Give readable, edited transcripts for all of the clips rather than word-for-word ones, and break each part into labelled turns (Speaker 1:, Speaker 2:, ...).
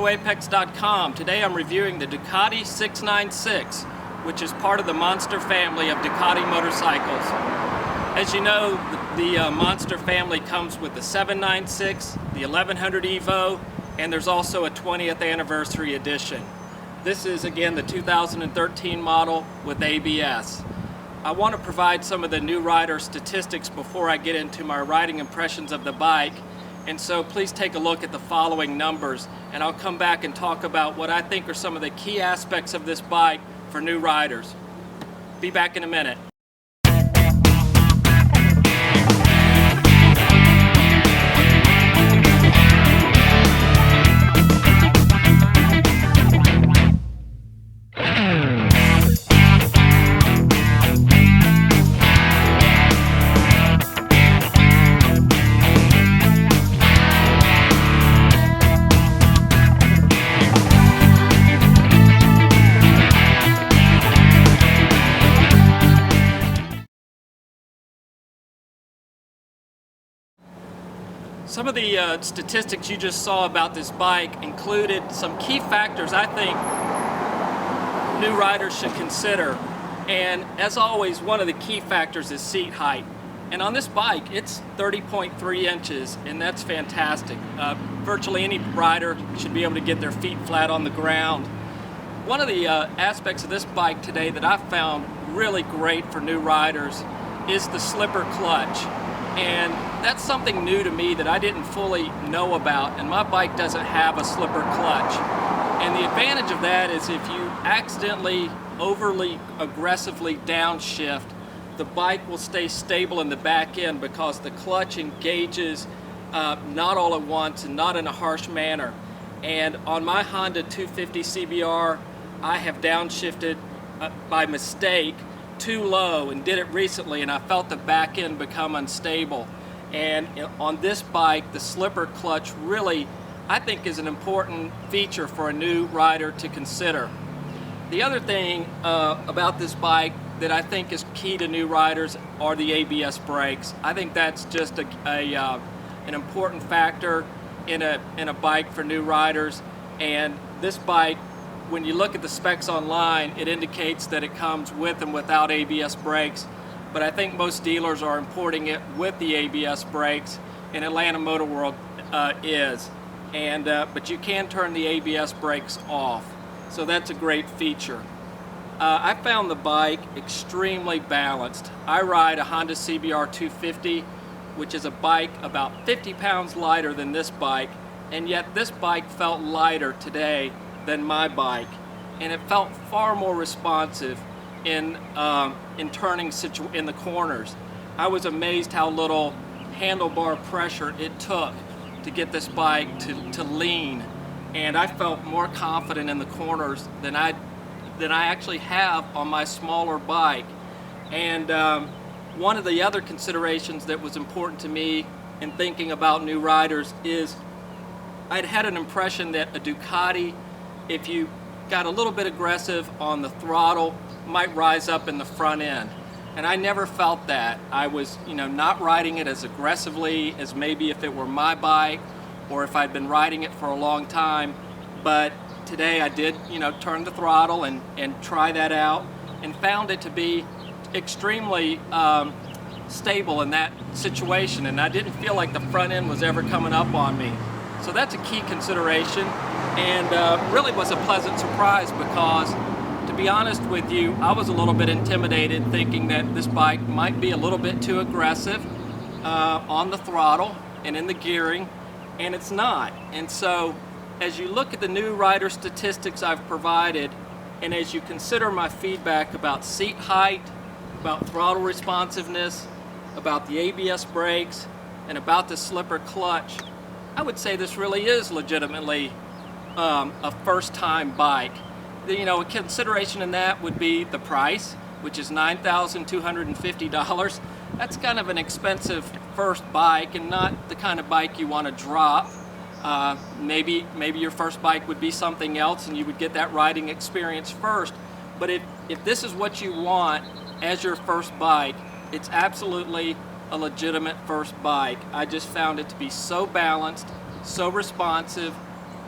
Speaker 1: MotoApex.com. Today I'm reviewing the Ducati 696, which is part of the Monster family of Ducati motorcycles. As you know, the Monster family comes with the 796, the 1100 Evo, and there's also a 20th anniversary edition. This is again the 2013 model with ABS. I want to provide some of the new rider statistics before I get into my riding impressions of the bike. And so please take a look at the following numbers, and I'll come back and talk about what I think are some of the key aspects of this bike for new riders. Be back in a minute. Some of the statistics you just saw about this bike included some key factors I think new riders should consider. And as always, one of the key factors is seat height. And on this bike, it's 30.3 inches, and that's fantastic. Virtually any rider should be able to get their feet flat on the ground. One of the aspects of this bike today that I found really great for new riders is the slipper clutch. And that's something new to me that I didn't fully know about, and my bike doesn't have a slipper clutch. And the advantage of that is if you accidentally, overly aggressively downshift, the bike will stay stable in the back end because the clutch engages not all at once and not in a harsh manner. And on my Honda 250 CBR, I have downshifted by mistake too low and did it recently, and I felt the back end become unstable. And on this bike, the slipper clutch really, I think, is an important feature for a new rider to consider. The other thing about this bike that I think is key to new riders are the ABS brakes. I think that's just an important factor in a bike for new riders. And this bike, when you look at the specs online, it indicates that it comes with and without ABS brakes, but I think most dealers are importing it with the ABS brakes, and Atlanta Motor World is. But you can turn the ABS brakes off, so that's a great feature. I found the bike extremely balanced. I ride a Honda CBR 250, which is a bike about 50 pounds lighter than this bike, and yet this bike felt lighter today than my bike, and it felt far more responsive in turning in the corners. I was amazed how little handlebar pressure it took to get this bike to lean, and I felt more confident in the corners than I actually have on my smaller bike. And one of the other considerations that was important to me in thinking about new riders is I'd had an impression that a Ducati, if you got a little bit aggressive on the throttle, might rise up in the front end. And I never felt that. I was, not riding it as aggressively as maybe if it were my bike or if I'd been riding it for a long time. But today I did, turn the throttle and try that out, and found it to be extremely stable in that situation. And I didn't feel like the front end was ever coming up on me. So that's a key consideration, and really was a pleasant surprise because, to be honest with you, I was a little bit intimidated thinking that this bike might be a little bit too aggressive on the throttle and in the gearing, and it's not. And so as you look at the new rider statistics I've provided, and as you consider my feedback about seat height, about throttle responsiveness, about the ABS brakes, and about the slipper clutch, I would say this really is legitimately a first-time bike. A consideration in that would be the price, which is $9,250. That's kind of an expensive first bike, and not the kind of bike you want to drop. Maybe your first bike would be something else, and you would get that riding experience first. But if this is what you want as your first bike, it's absolutely a legitimate first bike. I just found it to be so balanced, so responsive,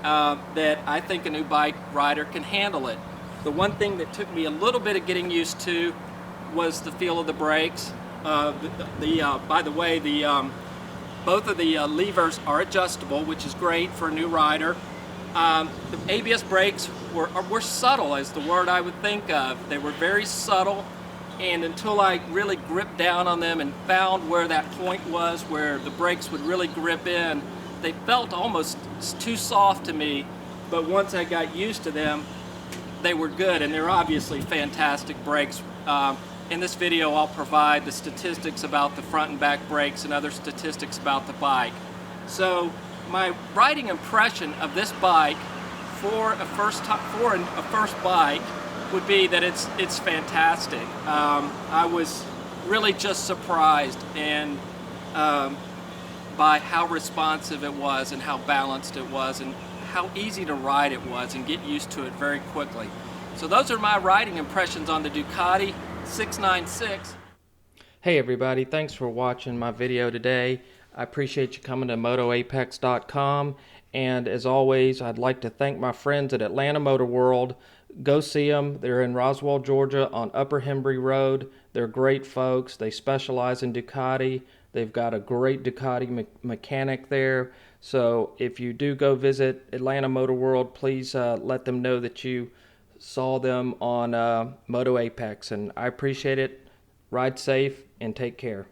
Speaker 1: that I think a new bike rider can handle it. The one thing that took me a little bit of getting used to was the feel of the brakes. By the way, both of the levers are adjustable, which is great for a new rider. The ABS brakes were subtle, is the word I would think of. They were very subtle, and until I really gripped down on them and found where that point was where the brakes would really grip in, they felt almost too soft to me. But once I got used to them, they were good, and they're obviously fantastic brakes. In this video, I'll provide the statistics about the front and back brakes and other statistics about the bike. So my riding impression of this bike for a first bike would be that it's fantastic. I was really just surprised and by how responsive it was and how balanced it was and how easy to ride it was and get used to it very quickly. So those are my riding impressions on the Ducati 696.
Speaker 2: Hey everybody, thanks for watching my video today. I appreciate you coming to MotoApex.com, and as always, I'd like to thank my friends at Atlanta Motor World. Go see them. They're in Roswell, Georgia on Upper Hembry Road. They're great folks. They specialize in Ducati. They've got a great Ducati mechanic there. So if you do go visit Atlanta Motor World, please let them know that you saw them on Moto Apex, and I appreciate it. Ride safe and take care.